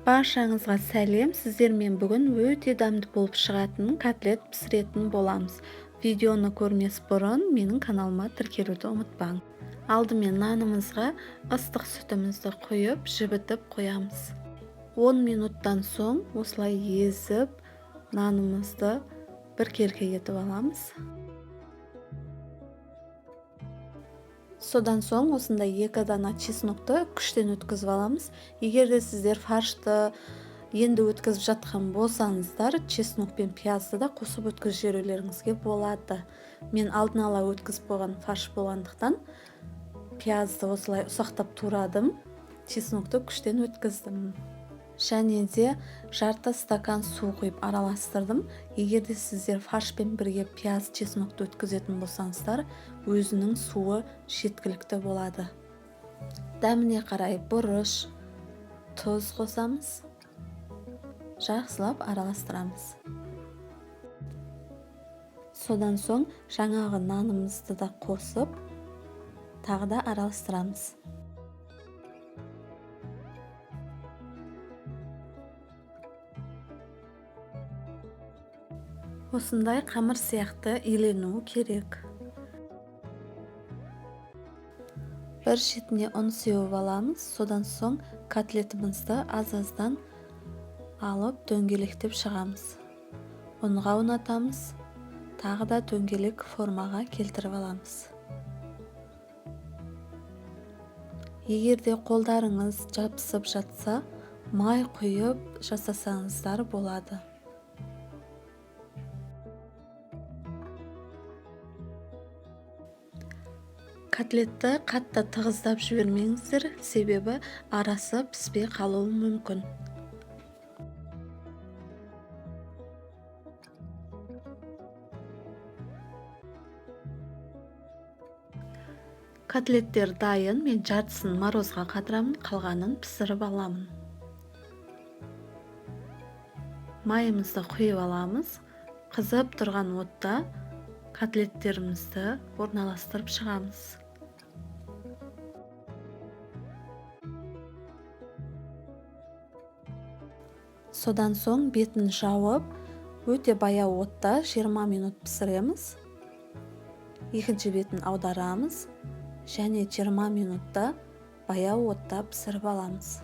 Баршаңызға сәлем. Сіздермен бүгін өте дәмді болып шығатын котлет пісіретін боламыз. Видеоны көрмес бұрын менің каналыма тіркелуді ұмытпаң. Алдымен нанымызға ыстық сүтімізді құйып, жібітіп қоямыз. 10 минуттан соң осылай езіп, нанымызды біркелкі етіп аламыз. Содан соң осындай 2 дана чеснокты күштен өткізіп аламыз. Егер де сіздер фаршты енді өткізіп жатқан болсаңыздар, чеснок пен пиязды да қосып өткізіп жіберулеріңізге болады. Мен алдын ала өткізіп қойған фарш болғандықтан пиязды осылай ұсақтап турадым, чеснокты күштен өткіздім. Және де жарты стакан су құйып араластырдым. Егер де сіздер фаршпен бірге пияз, чеснокты өткізетін болсаңыздар, өзінің суы жеткілікті болады. Дәміне қарай бұрыш, тұз қосамыз. Жақсылап араластырамыз. Содан соң жаңағы нанымызды да қосып, тағы да араластырамыз. Осындай қамыр сияқты иленуі керек. Бір шетіне ұн сеуіп аламыз. Содан соң котлетімізді аз-аздан алып дөңгелектеп шығамыз. Ұнға ұнатамыз. Тағы да дөңгелек формаға келтіріп аламыз. Егер де қолдарыңыз жабысып жатса, май құйып жасасаңыздар болады. Котлетті қатты тығыздап жібермеңіздер, себебі арасы піспей қалуы мүмкін. Котлеттер дайын, мен жартысын морозға қатырамын, қалғанын пісіріп аламын. Майымызды құйып аламыз. Қызып тұрған отта котлеттерімізді орналастырып шығамыз. Содан соң бетін жауып, өте баяу отта 20 минут пісіреміз. Екінші бетін аударамыз, және 20 минутта баяу отта пісіріп аламыз.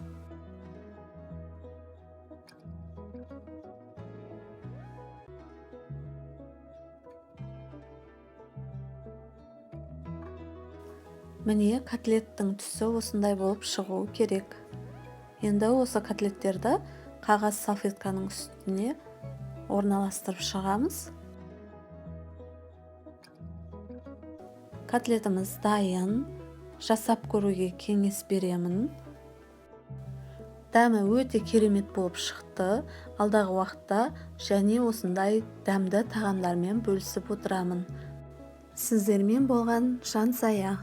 Міне, котлеттің түсі осындай болып шығуы керек. Енді осы котлеттерді қағаз салфетканың үстіне орналастырып шығамыз. Котлетіміз дайын. Жасап көруге кеңес беремін. Дәмі өте керемет болып шықты. Алдағы уақытта және осындай дәмді тағамдармен бөлісіп отырамын. Сіздермен болған Жансая.